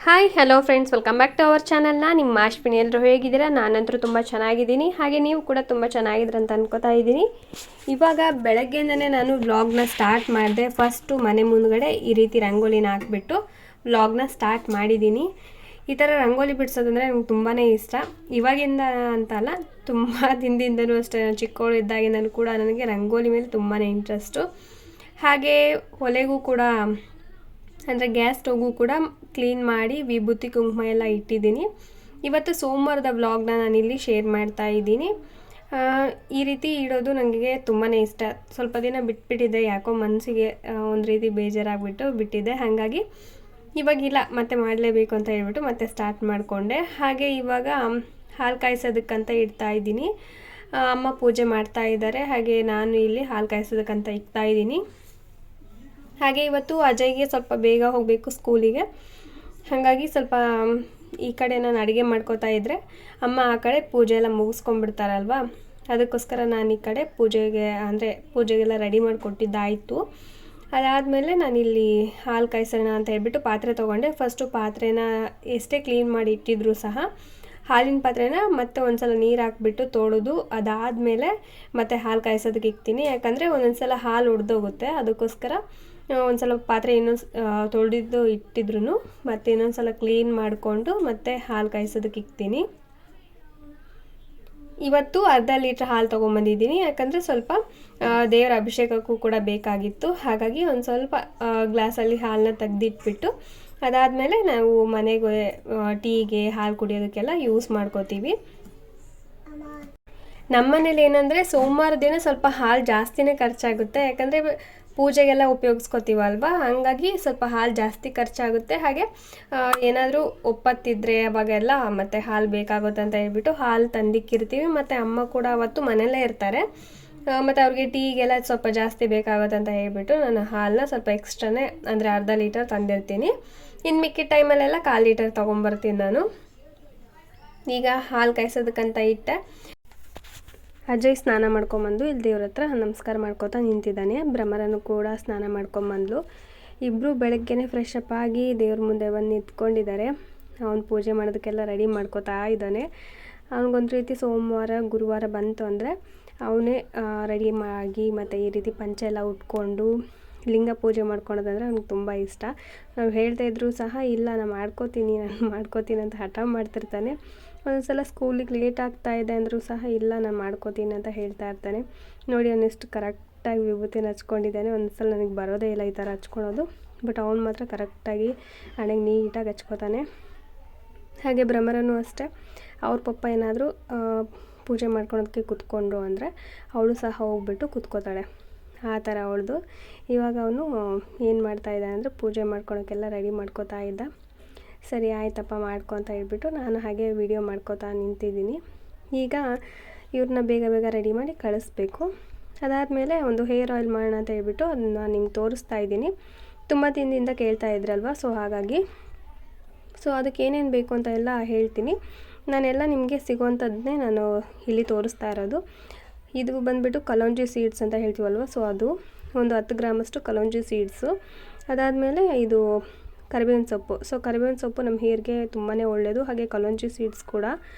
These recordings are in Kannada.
Hi hello friends, welcome back to our ಚಾನಲ್ನ. ನಿಮ್ಮ ಅಶ್ವಿನಿ ಎಲ್ಲರೂ ಹೇಗಿದ್ದೀರಾ? ನಾನಂತರೂ ತುಂಬ ಚೆನ್ನಾಗಿದ್ದೀನಿ. ಹಾಗೆ ನೀವು ಕೂಡ ತುಂಬ ಚೆನ್ನಾಗಿದ್ದೀರ ಅಂತ ಅನ್ಕೋತಾ ಇದ್ದೀನಿ. ಇವಾಗ ಬೆಳಗ್ಗೆಯಿಂದನೇ ನಾನು ವ್ಲಾಗ್ನ ಸ್ಟಾರ್ಟ್ ಮಾಡಿದೆ. ಫಸ್ಟು ಮನೆ ಮುಂದ್ಗಡೆ ಈ ರೀತಿ ರಂಗೋಲಿನ ಹಾಕ್ಬಿಟ್ಟು ವ್ಲಾಗ್ನ ಸ್ಟಾರ್ಟ್ ಮಾಡಿದ್ದೀನಿ. ಈ ಥರ ರಂಗೋಲಿ ಬಿಡಿಸೋದಂದರೆ ನನಗೆ ತುಂಬಾ ಇಷ್ಟ. ಇವಾಗಿಂದ ಅಂತಲ್ಲ, ತುಂಬ ದಿನದಿಂದನೂ ಅಷ್ಟೇ. ನಾನು ಚಿಕ್ಕವಳು ಇದ್ದಾಗಿಂದನೂ ಕೂಡ ನನಗೆ ರಂಗೋಲಿ ಮೇಲೆ ತುಂಬಾ ಇಂಟ್ರೆಸ್ಟು. ಹಾಗೆ ಒಲೆಗೂ ಕೂಡ ಅಂದರೆ ಗ್ಯಾಸ್ ಸ್ಟವ್ಗೂ ಕೂಡ ಕ್ಲೀನ್ ಮಾಡಿ ವಿಭೂತಿ ಕುಂಕುಮ ಎಲ್ಲ ಇಟ್ಟಿದ್ದೀನಿ. ಇವತ್ತು ಸೋಮವಾರದ ವ್ಲಾಗ್ನ ನಾನಿಲ್ಲಿ ಶೇರ್ ಮಾಡ್ತಾ ಇದ್ದೀನಿ. ಈ ರೀತಿ ಇಡೋದು ನನಗೆ ತುಂಬಾ ಇಷ್ಟ. ಸ್ವಲ್ಪ ದಿನ ಬಿಟ್ಬಿಟ್ಟಿದ್ದೆ, ಯಾಕೋ ಮನಸ್ಸಿಗೆ ಒಂದು ರೀತಿ ಬೇಜಾರಾಗಿಬಿಟ್ಟು ಬಿಟ್ಟಿದ್ದೆ. ಹಾಗಾಗಿ ಇವಾಗಿಲ್ಲ, ಮತ್ತೆ ಮಾಡಲೇಬೇಕು ಅಂತ ಹೇಳ್ಬಿಟ್ಟು ಮತ್ತೆ ಸ್ಟಾರ್ಟ್ ಮಾಡಿಕೊಂಡೆ. ಹಾಗೆ ಇವಾಗ ಹಾಲು ಕಾಯಿಸೋದಕ್ಕಂತ ಇಡ್ತಾ ಇದ್ದೀನಿ. ಅಮ್ಮ ಪೂಜೆ ಮಾಡ್ತಾ ಇದ್ದಾರೆ, ಹಾಗೆ ನಾನು ಇಲ್ಲಿ ಹಾಲು ಕಾಯಿಸೋದಕ್ಕಂತ ಇಡ್ತಾ ಇದ್ದೀನಿ. ಹಾಗೆ ಇವತ್ತು ಅಜಯ್ಗೆ ಸ್ವಲ್ಪ ಬೇಗ ಹೋಗಬೇಕು ಸ್ಕೂಲಿಗೆ. ಹಾಗಾಗಿ ಸ್ವಲ್ಪ ಈ ಕಡೆ ನಾನು ಅಡುಗೆ ಮಾಡ್ಕೋತಾ ಇದ್ದರೆ ಅಮ್ಮ ಆ ಕಡೆ ಪೂಜೆ ಎಲ್ಲ ಮುಗಿಸ್ಕೊಂಡ್ಬಿಡ್ತಾರಲ್ವ, ಅದಕ್ಕೋಸ್ಕರ ನಾನು ಈ ಕಡೆ ಪೂಜೆಗೆಲ್ಲ ರೆಡಿ ಮಾಡಿಕೊಟ್ಟಿದ್ದಾಯಿತು. ಅದಾದಮೇಲೆ ನಾನಿಲ್ಲಿ ಹಾಲು ಕಾಯಿಸೋಣ ಅಂತ ಹೇಳ್ಬಿಟ್ಟು ಪಾತ್ರೆ ತೊಗೊಂಡೆ. ಫಸ್ಟು ಪಾತ್ರೆನ ಎಷ್ಟೇ ಕ್ಲೀನ್ ಮಾಡಿ ಇಟ್ಟಿದ್ರೂ ಸಹ ಹಾಲಿನ ಪಾತ್ರೆನ ಮತ್ತೆ ಒಂದು ಸಲ ನೀರು ಹಾಕ್ಬಿಟ್ಟು ತೊಳೆದು ಅದಾದಮೇಲೆ ಮತ್ತೆ ಹಾಲು ಕಾಯಿಸೋದಕ್ಕೆ ಇಕ್ತೀನಿ. ಯಾಕಂದರೆ ಒಂದೊಂದು ಸಲ ಹಾಲು ಒಡೆದೋಗುತ್ತೆ. ಅದಕ್ಕೋಸ್ಕರ ಒಂದು ಸಲ ಪಾತ್ರೆ ತೊಳೆದಿದ್ದು ಇಟ್ಟಿದ್ರು ಮತ್ತೆ ಇನ್ನೊಂದು ಸಲ ಕ್ಲೀನ್ ಮಾಡಿಕೊಂಡು ಮತ್ತೆ ಹಾಲು ಕಾಯಿಸೋದಕ್ಕೆ ಇಕ್ತೀನಿ. ಇವತ್ತು ಅರ್ಧ ಲೀಟ್ರ್ ಹಾಲು ತೊಗೊಂಬಂದಿದ್ದೀನಿ. ಯಾಕಂದರೆ ಸ್ವಲ್ಪ ದೇವರ ಅಭಿಷೇಕಕ್ಕೂ ಕೂಡ ಬೇಕಾಗಿತ್ತು. ಹಾಗಾಗಿ ಒಂದು ಸ್ವಲ್ಪ ಗ್ಲಾಸಲ್ಲಿ ಹಾಲನ್ನ ತೆಗೆದಿಟ್ಬಿಟ್ಟು ಅದಾದಮೇಲೆ ನಾವು ಮನೆಗೆ ಟೀಗೆ ಹಾಲು ಕುಡಿಯೋದಕ್ಕೆಲ್ಲ ಯೂಸ್ ಮಾಡ್ಕೋತೀವಿ. ನಮ್ಮ ಮನೇಲಿ ಏನಂದರೆ ಸೋಮವಾರ ದಿನ ಸ್ವಲ್ಪ ಹಾಲು ಜಾಸ್ತಿನೇ ಖರ್ಚಾಗುತ್ತೆ. ಯಾಕಂದರೆ ಪೂಜೆಗೆಲ್ಲ ಉಪಯೋಗಿಸ್ಕೋತೀವಲ್ವ, ಹಾಗಾಗಿ ಸ್ವಲ್ಪ ಹಾಲು ಜಾಸ್ತಿ ಖರ್ಚಾಗುತ್ತೆ. ಹಾಗೆ ಏನಾದರೂ ಒಪ್ಪತ್ತಿದ್ರೆ ಅವಾಗೆಲ್ಲ ಮತ್ತೆ ಹಾಲು ಬೇಕಾಗುತ್ತೆ ಅಂತ ಹೇಳ್ಬಿಟ್ಟು ಹಾಲು ತಂದಿಕ್ಕಿರ್ತೀವಿ. ಮತ್ತು ಅಮ್ಮ ಕೂಡ ಅವತ್ತು ಮನೆಯಲ್ಲೇ ಇರ್ತಾರೆ, ಮತ್ತು ಅವ್ರಿಗೆ ಟೀಗೆಲ್ಲ ಸ್ವಲ್ಪ ಜಾಸ್ತಿ ಬೇಕಾಗುತ್ತೆ ಅಂತ ಹೇಳ್ಬಿಟ್ಟು ನಾನು ಹಾಲನ್ನ ಸ್ವಲ್ಪ ಎಕ್ಸ್ಟ್ರಾನೇ ಅಂದರೆ ಅರ್ಧ ಲೀಟರ್ ತಂದಿರ್ತೀನಿ. ಇನ್ನು ಮಿಕ್ಕಿದ ಟೈಮಲ್ಲೆಲ್ಲ 1/4 ಲೀಟರ್ ತೊಗೊಂಬರ್ತೀನಿ ನಾನು. ಈಗ ಹಾಲು ಕಾಯಿಸೋದಕ್ಕಂತ ಇಟ್ಟೆ. ಅಜಯ್ ಸ್ನಾನ ಮಾಡ್ಕೊಂಬಂದು ಇಲ್ಲಿ ದೇವ್ರ ಹತ್ರ ನಮಸ್ಕಾರ ಮಾಡ್ಕೋತಾ ನಿಂತಿದ್ದಾನೆ. ಭ್ರಮರನು ಕೂಡ ಸ್ನಾನ ಮಾಡ್ಕೊಂಬಂದ್ಲು. ಇಬ್ಬರು ಬೆಳಗ್ಗೆನೇ ಫ್ರೆಶ್ ಅಪ್ ಆಗಿ ದೇವ್ರ ಮುಂದೆ ಬಂದು ನಿಂತ್ಕೊಂಡಿದ್ದಾರೆ. ಅವನು ಪೂಜೆ ಮಾಡೋದಕ್ಕೆಲ್ಲ ರೆಡಿ ಮಾಡ್ಕೋತಾ ಇದ್ದಾನೆ. ಅವನಿಗೊಂದು ರೀತಿ ಸೋಮವಾರ ಗುರುವಾರ ಬಂತು ಅಂದರೆ ಅವನೇ ರೆಡಿ ಆಗಿ ಮತ್ತು ಈ ರೀತಿ ಪಂಚೆ ಎಲ್ಲ ಉಟ್ಕೊಂಡು ಲಿಂಗ ಪೂಜೆ ಮಾಡ್ಕೊಳೋದಂದರೆ ಅವ್ನಿಗೆ ತುಂಬ ಇಷ್ಟ. ನಾವು ಹೇಳ್ತಾ ಇದ್ರೂ ಸಹ ಇಲ್ಲ ನಾನು ಮಾಡ್ಕೋತೀನಿ ಅಂತ ಹಠ ಮಾಡ್ತಿರ್ತಾನೆ. ಒಂದೊಂದ್ಸಲ ಸ್ಕೂಲಿಗೆ ಲೇಟ್ ಆಗ್ತಾ ಇದೆ ಅಂದರೂ ಸಹ ಇಲ್ಲ ನಾನು ಮಾಡ್ಕೋತೀನಿ ಅಂತ ಹೇಳ್ತಾ ಇರ್ತಾನೆ. ನೋಡಿ ಅವನಿಷ್ಟು ಕರೆಕ್ಟಾಗಿ ವಿಭೂತಿನ ಹಚ್ಕೊಂಡಿದ್ದಾನೆ. ಒಂದೊಂದ್ಸಲ ನನಗೆ ಬರೋದೇ ಇಲ್ಲ ಈ ಥರ ಹಚ್ಕೊಳೋದು, ಬಟ್ ಅವ್ನು ಮಾತ್ರ ಕರೆಕ್ಟಾಗಿ ಹಣೆಗೆ ನೀಟಾಗಿ ಹಚ್ಕೋತಾನೆ. ಹಾಗೆ ಭ್ರಮರನೂ ಅಷ್ಟೇ, ಅವ್ರ ಪಪ್ಪ ಏನಾದರೂ ಪೂಜೆ ಮಾಡ್ಕೊಳೋದಕ್ಕೆ ಕೂತ್ಕೊಂಡ್ರು ಅಂದರೆ ಅವಳು ಸಹ ಹೋಗ್ಬಿಟ್ಟು ಕೂತ್ಕೋತಾಳೆ. ಆ ಥರ ಅವಳದು. ಇವಾಗ ಅವನು ಏನು ಮಾಡ್ತಾಯಿದ್ದ ಅಂದರೆ ಪೂಜೆ ಮಾಡ್ಕೊಳೋಕ್ಕೆಲ್ಲ ರೆಡಿ ಮಾಡ್ಕೋತಾ ಇದ್ದ. ಸರಿ ಆಯ್ತಪ್ಪ ಮಾಡ್ಕೊ ಅಂತ ಹೇಳ್ಬಿಟ್ಟು ನಾನು ಹಾಗೆ ವಿಡಿಯೋ ಮಾಡ್ಕೋತಾ ನಿಂತಿದ್ದೀನಿ. ಈಗ ಇವ್ರನ್ನ ಬೇಗ ಬೇಗ ರೆಡಿ ಮಾಡಿ ಕಳಿಸ್ಬೇಕು. ಅದಾದಮೇಲೆ ಒಂದು ಹೇರ್ ಆಯಿಲ್ ಮಾಡೋಣ ಅಂತ ಹೇಳ್ಬಿಟ್ಟು ಅದನ್ನು ನಿಮ್ಗೆ ತೋರಿಸ್ತಾ ಇದ್ದೀನಿ. ತುಂಬ ದಿನದಿಂದ ಕೇಳ್ತಾ ಇದ್ರಲ್ವ, ಸೊ ಅದಕ್ಕೆ ಏನೇನು ಬೇಕು ಅಂತ ಎಲ್ಲ ಹೇಳ್ತೀನಿ. ನಾನೆಲ್ಲ ನಿಮಗೆ ಸಿಗೋವಂಥದ್ದನ್ನೇ ನಾನು ಇಲ್ಲಿ ತೋರಿಸ್ತಾ ಇರೋದು. ಇದು ಬಂದುಬಿಟ್ಟು ಕಲೋಂಜಿ ಸೀಡ್ಸ್ ಅಂತ ಹೇಳ್ತೀವಲ್ವ, ಸೊ ಅದು ಒಂದು 10 ಗ್ರಾಮಷ್ಟು ಕಲೋಂಜಿ ಸೀಡ್ಸು. ಅದಾದಮೇಲೆ ಇದು ಕರಿಬೇವಿನ ಸೊಪ್ಪು. ಸೊ ಕರಿಬೇವಿನ ಸೊಪ್ಪು ನಮ್ಮ ಹೇರ್ಗೆ ತುಂಬಾ ಒಳ್ಳೆಯದು. ಹಾಗೆ ಕಲೋಂಜಿ ಸೀಡ್ಸ್ ಕೂಡ.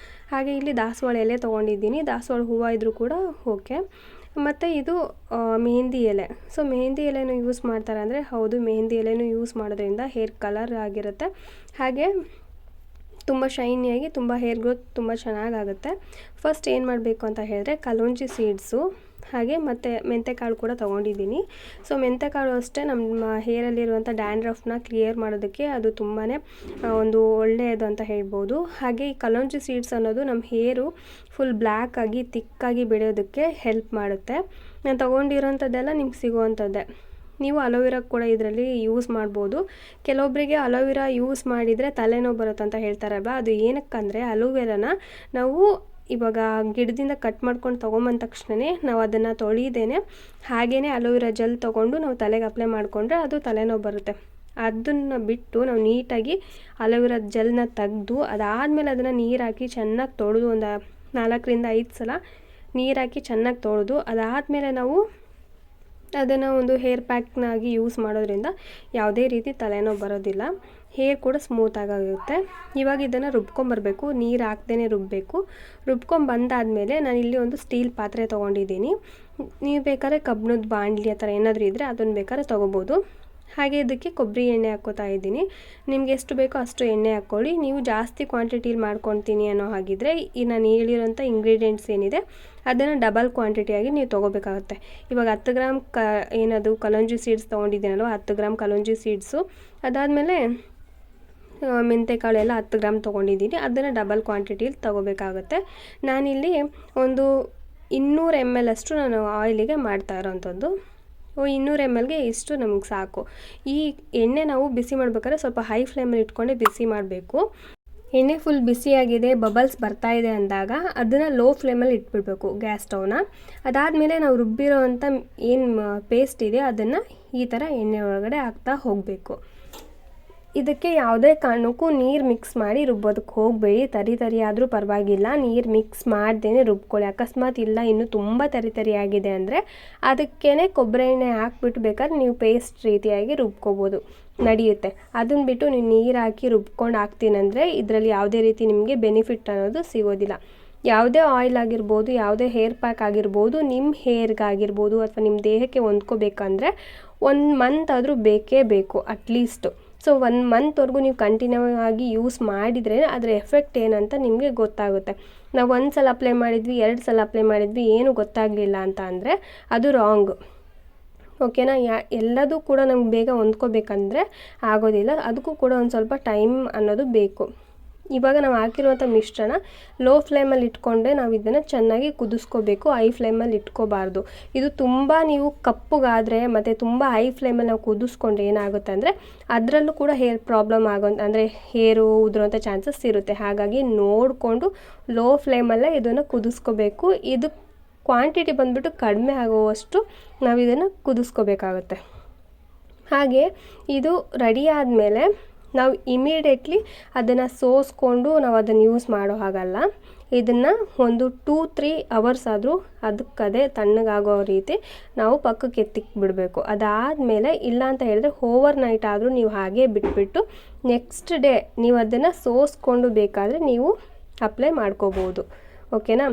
ಹಾಗೆ ಇಲ್ಲಿ ದಾಸವಾಳ ಎಲೆ ತೊಗೊಂಡಿದ್ದೀನಿ. ದಾಸವಾಳ ಹೂವು ಇದ್ದರೂ ಕೂಡ ಓಕೆ. ಮತ್ತು ಇದು ಮೆಹಂದಿ ಎಲೆ. ಸೊ ಮೆಹಂದಿ ಎಲೆನೂ ಯೂಸ್ ಮಾಡ್ತಾರೆ ಅಂದರೆ ಹೌದು, ಮೆಹಂದಿ ಎಲೆನೂ ಯೂಸ್ ಮಾಡೋದ್ರಿಂದ ಹೇರ್ ಕಲರ್ ಆಗಿರುತ್ತೆ. ಹಾಗೆ ತುಂಬ ಶೈನಿಯಾಗಿ ತುಂಬ ಹೇರ್ ಗ್ರೋತ್ ತುಂಬ ಚೆನ್ನಾಗಾಗುತ್ತೆ. ಫಸ್ಟ್ ಏನು ಮಾಡಬೇಕು ಅಂತ ಹೇಳಿದ್ರೆ ಕಲೋಂಜಿ ಸೀಡ್ಸು ಹಾಗೆ ಮತ್ತು ಮೆಂತೆಕಾಳು ಕೂಡ ತೊಗೊಂಡಿದ್ದೀನಿ. ಸೊ ಮೆಂತೆಕಾಳು ಅಷ್ಟೇ ನಮ್ಮ ಹೇರಲ್ಲಿರುವಂಥ ಡ್ಯಾಂಡ್ರಫ್ನ ಕ್ಲಿಯರ್ ಮಾಡೋದಕ್ಕೆ ಅದು ತುಂಬಾ ಒಂದು ಒಳ್ಳೆಯದು ಅಂತ ಹೇಳ್ಬೋದು. ಹಾಗೆ ಈ ಕಲೋಂಜಿ ಸೀಡ್ಸ್ ಅನ್ನೋದು ನಮ್ಮ ಹೇರು ಫುಲ್ ಬ್ಲ್ಯಾಕಾಗಿ ತಿಕ್ಕಾಗಿ ಬೆಳೆಯೋದಕ್ಕೆ ಹೆಲ್ಪ್ ಮಾಡುತ್ತೆ. ನಾನು ತೊಗೊಂಡಿರೋಂಥದ್ದೆಲ್ಲ ನಿಮ್ಗೆ ಸಿಗೋವಂಥದ್ದೇ. ನೀವು ಅಲೋವೆರಾ ಕೂಡ ಇದರಲ್ಲಿ ಯೂಸ್ ಮಾಡ್ಬೋದು. ಕೆಲವೊಬ್ಬರಿಗೆ ಅಲೋವೆರಾ ಯೂಸ್ ಮಾಡಿದರೆ ತಲೆನೋವು ಬರುತ್ತೆ ಅಂತ ಹೇಳ್ತಾರಲ್ವ, ಅದು ಏನಕ್ಕಂದರೆ ಅಲೋವೆರಾನ ನಾವು ಇವಾಗ ಗಿಡದಿಂದ ಕಟ್ ಮಾಡ್ಕೊಂಡು ತೊಗೊಂಬಂದ ತಕ್ಷಣವೇ ನಾವು ಅದನ್ನು ತೊಳೆದೇನೆ ಹಾಗೇ ಅಲೋವೆರಾ ಜೆಲ್ ತೊಗೊಂಡು ನಾವು ತಲೆಗೆ ಅಪ್ಲೈ ಮಾಡಿಕೊಂಡ್ರೆ ಅದು ತಲೆನೋವು ಬರುತ್ತೆ. ಅದನ್ನು ಬಿಟ್ಟು ನಾವು ನೀಟಾಗಿ ಅಲೋವೆರಾ ಜೆಲ್ನ ತೆಗೆದು ಅದಾದಮೇಲೆ ಅದನ್ನು ನೀರು ಹಾಕಿ ಚೆನ್ನಾಗಿ ತೊಳೆದು ಒಂದು 4ರಿಂದ 5 ಸಲ ನೀರು ಹಾಕಿ ಚೆನ್ನಾಗಿ ತೊಳೆದು ಅದಾದಮೇಲೆ ನಾವು ಅದನ್ನು ಒಂದು ಹೇರ್ ಪ್ಯಾಕ್ನಾಗಿ ಯೂಸ್ ಮಾಡೋದ್ರಿಂದ ಯಾವುದೇ ರೀತಿ ತಲೆನೋವು ಬರೋದಿಲ್ಲ. ಹೇರ್ ಕೂಡ ಸ್ಮೂತಾಗಿರುತ್ತೆ. ಇವಾಗ ಇದನ್ನು ರುಬ್ಕೊಂಬರಬೇಕು, ನೀರು ಹಾಕ್ದೇ ರುಬ್ಬಬೇಕು. ರುಬ್ಕೊಂಬಂದಾದಮೇಲೆ ನಾನಿಲ್ಲಿ ಒಂದು ಸ್ಟೀಲ್ ಪಾತ್ರೆ ತೊಗೊಂಡಿದ್ದೀನಿ. ನೀವು ಬೇಕಾದ್ರೆ ಕಬ್ಬಿಣದ ಬಾಣಲಿ ಆ ಥರ ಏನಾದರೂ ಇದ್ದರೆ ಅದನ್ನು ಬೇಕಾದ್ರೆ ತೊಗೋಬೋದು. ಹಾಗೆ ಇದಕ್ಕೆ ಕೊಬ್ಬರಿ ಎಣ್ಣೆ ಹಾಕ್ಕೋತಾ ಇದ್ದೀನಿ. ನಿಮ್ಗೆ ಎಷ್ಟು ಬೇಕೋ ಅಷ್ಟು ಎಣ್ಣೆ ಹಾಕ್ಕೊಳ್ಳಿ. ನೀವು ಜಾಸ್ತಿ ಕ್ವಾಂಟಿಟಿಲಿ ಮಾಡ್ಕೊತೀನಿ ಅನ್ನೋ ಹಾಗಿದ್ರೆ ಈ ನಾನು ಹೇಳಿರೋಂಥ ಇಂಗ್ರೀಡಿಯೆಂಟ್ಸ್ ಏನಿದೆ ಅದನ್ನು ಡಬಲ್ ಕ್ವಾಂಟಿಟಿಯಾಗಿ ನೀವು ತೊಗೋಬೇಕಾಗುತ್ತೆ. ಇವಾಗ 10 ಗ್ರಾಮ್ ಏನದು ಕಲಂಜಿ ಸೀಡ್ಸ್ ತೊಗೊಂಡಿದ್ದೀನಲ್ವ, 10 ಗ್ರಾಮ್ ಕಲಂಜಿ ಸೀಡ್ಸು, ಅದಾದಮೇಲೆ ಮೆಂತೆಕಾಳೆಲ್ಲ 10 ಗ್ರಾಮ್ ತೊಗೊಂಡಿದ್ದೀನಿ. ಅದನ್ನು ಡಬಲ್ ಕ್ವಾಂಟಿಟಿಲಿ ತೊಗೋಬೇಕಾಗುತ್ತೆ. ನಾನಿಲ್ಲಿ ಒಂದು 200 ml ಅಷ್ಟು ನಾನು ಆಯಿಲಿಗೆ ಮಾಡ್ತಾ ಇರೋವಂಥದ್ದು. 200 mlಗೆ ಇಷ್ಟು ನಮಗೆ ಸಾಕು. ಈ ಎಣ್ಣೆ ನಾವು ಬಿಸಿ ಮಾಡ್ಬೇಕಾದ್ರೆ ಸ್ವಲ್ಪ ಹೈ ಫ್ಲೇಮಲ್ಲಿ ಇಟ್ಕೊಂಡೆ ಬಿಸಿ ಮಾಡಬೇಕು. ಎಣ್ಣೆ ಫುಲ್ ಬಿಸಿಯಾಗಿದೆ, ಬಬಲ್ಸ್ ಬರ್ತಾ ಇದೆ ಅಂದಾಗ ಅದನ್ನು ಲೋ ಫ್ಲೇಮಲ್ಲಿ ಇಟ್ಬಿಡ್ಬೇಕು ಗ್ಯಾಸ್ ಸ್ಟವ್ನ. ಅದಾದಮೇಲೆ ನಾವು ರುಬ್ಬಿರೋ ಅಂಥ ಏನು ಪೇಸ್ಟ್ ಇದೆ ಅದನ್ನು ಈ ಥರ ಎಣ್ಣೆ ಒಳಗಡೆ ಹಾಕ್ತಾ ಹೋಗಬೇಕು. ಇದಕ್ಕೆ ಯಾವುದೇ ಕಾರಣಕ್ಕೂ ನೀರು ಮಿಕ್ಸ್ ಮಾಡಿ ರುಬ್ಬೋದಕ್ಕೆ ಹೋಗಬೇಡಿ. ತರಿ ಆದರೂ ಪರವಾಗಿಲ್ಲ, ನೀರು ಮಿಕ್ಸ್ ಮಾಡ್ದೇ ರುಬ್ಕೊಳ್ಳಿ. ಅಕಸ್ಮಾತ್ ಇಲ್ಲ ಇನ್ನೂ ತುಂಬ ತರಿ ಆಗಿದೆ ಅಂದರೆ ಅದಕ್ಕೇ ಕೊಬ್ಬರಿ ಎಣ್ಣೆ ಹಾಕ್ಬಿಟ್ಟು ಬೇಕಾದ್ರೆ ನೀವು ಪೇಸ್ಟ್ ರೀತಿಯಾಗಿ ರುಬ್ಕೋಬೋದು, ನಡೆಯುತ್ತೆ. ಅದನ್ನು ಬಿಟ್ಟು ನೀವು ನೀರು ಹಾಕಿ ರುಬ್ಕೊಂಡು ಹಾಕ್ತೀನಂದರೆ ಇದರಲ್ಲಿ ಯಾವುದೇ ರೀತಿ ನಿಮಗೆ ಬೆನಿಫಿಟ್ ಅನ್ನೋದು ಸಿಗೋದಿಲ್ಲ. ಯಾವುದೇ ಆಯಿಲ್ ಆಗಿರ್ಬೋದು, ಯಾವುದೇ ಹೇರ್ ಪ್ಯಾಕ್ ಆಗಿರ್ಬೋದು, ನಿಮ್ಮ ಹೇರ್ಗಾಗಿರ್ಬೋದು ಅಥವಾ ನಿಮ್ಮ ದೇಹಕ್ಕೆ ಹೊಂದ್ಕೋಬೇಕಂದ್ರೆ 1 ಮಂತ್ ಆದರೂ ಬೇಕೇ ಬೇಕು ಅಟ್ಲೀಸ್ಟು. ಸೊ 1 ಮಂತ್ವರೆಗೂ ನೀವು ಕಂಟಿನ್ಯೂ ಆಗಿ ಯೂಸ್ ಮಾಡಿದರೆ ಅದರ ಎಫೆಕ್ಟ್ ಏನಂತ ನಿಮಗೆ ಗೊತ್ತಾಗುತ್ತೆ. ನಾವು 1 ಸಲ ಅಪ್ಲೈ ಮಾಡಿದ್ವಿ, 2 ಸಲ ಅಪ್ಲೈ ಮಾಡಿದ್ವಿ, ಏನೂ ಗೊತ್ತಾಗಲಿಲ್ಲ ಅಂತ ಅಂದರೆ ಅದು ರಾಂಗ್. ಓಕೆನಾ? ಎಲ್ಲದೂ ಕೂಡ ನಮ್ಗೆ ಬೇಗ ಹೊಂದ್ಕೋಬೇಕಂದ್ರೆ ಆಗೋದಿಲ್ಲ. ಅದಕ್ಕೂ ಕೂಡ ಒಂದು ಸ್ವಲ್ಪ ಟೈಮ್ ಅನ್ನೋದು ಬೇಕು. ಇವಾಗ ನಾವು ಹಾಕಿರುವಂಥ ಮಿಶ್ರಣ ಲೋ ಫ್ಲೇಮಲ್ಲಿ ಇಟ್ಕೊಂಡೆ ನಾವು ಇದನ್ನು ಚೆನ್ನಾಗಿ ಕುದಿಸ್ಕೋಬೇಕು, ಹೈ ಫ್ಲೇಮಲ್ಲಿ ಇಟ್ಕೋಬಾರ್ದು. ಇದು ತುಂಬ ನೀವು ಕಪ್ಪಗಾದರೆ ಮತ್ತು ತುಂಬ ಹೈ ಫ್ಲೇಮಲ್ಲಿ ನಾವು ಕುದಿಸ್ಕೊಂಡ್ರೆ ಏನಾಗುತ್ತೆ ಅಂದರೆ ಅದರಲ್ಲೂ ಕೂಡ ಹೇರ್ ಪ್ರಾಬ್ಲಮ್ ಅಂದರೆ ಹೇರು ಉದುರುವಂಥ ಚಾನ್ಸಸ್ ಇರುತ್ತೆ. ಹಾಗಾಗಿ ನೋಡಿಕೊಂಡು ಲೋ ಫ್ಲೇಮಲ್ಲೇ ಇದನ್ನು ಕುದಿಸ್ಕೋಬೇಕು. ಇದು ಕ್ವಾಂಟಿಟಿ ಬಂದುಬಿಟ್ಟು ಕಡಿಮೆ ಆಗುವಷ್ಟು ನಾವು ಇದನ್ನು ಕುದಿಸ್ಕೋಬೇಕಾಗುತ್ತೆ. ಹಾಗೆ ಇದು ರೆಡಿ ಆದಮೇಲೆ ನಾವು ಇಮಿಡಿಯೇಟ್ಲಿ ಅದನ್ನು ಸೋಸ್ಕೊಂಡು ನಾವು ಅದನ್ನು ಯೂಸ್ ಮಾಡೋ ಹಾಗಲ್ಲ. ಇದನ್ನು ಒಂದು 2-3 ಅವರ್ಸ್ ಆದರೂ ಅದಕ್ಕದೇ ತಣ್ಣಗಾಗೋ ರೀತಿ ನಾವು ಪಕ್ಕಕ್ಕೆ ಎತ್ತಿಕ್ಬಿಡಬೇಕು. ಅದಾದಮೇಲೆ ಇಲ್ಲ ಅಂತ ಹೇಳಿದ್ರೆ ಓವರ್ ನೈಟ್ ಆದರೂ ನೀವು ಹಾಗೆ ಬಿಟ್ಬಿಟ್ಟು ನೆಕ್ಸ್ಟ್ ಡೇ ನೀವು ಅದನ್ನು ಸೋಸ್ಕೊಂಡು ಬೇಕಾದರೆ ನೀವು ಅಪ್ಲೈ ಮಾಡ್ಕೋಬೋದು. ಓಕೆನಾ?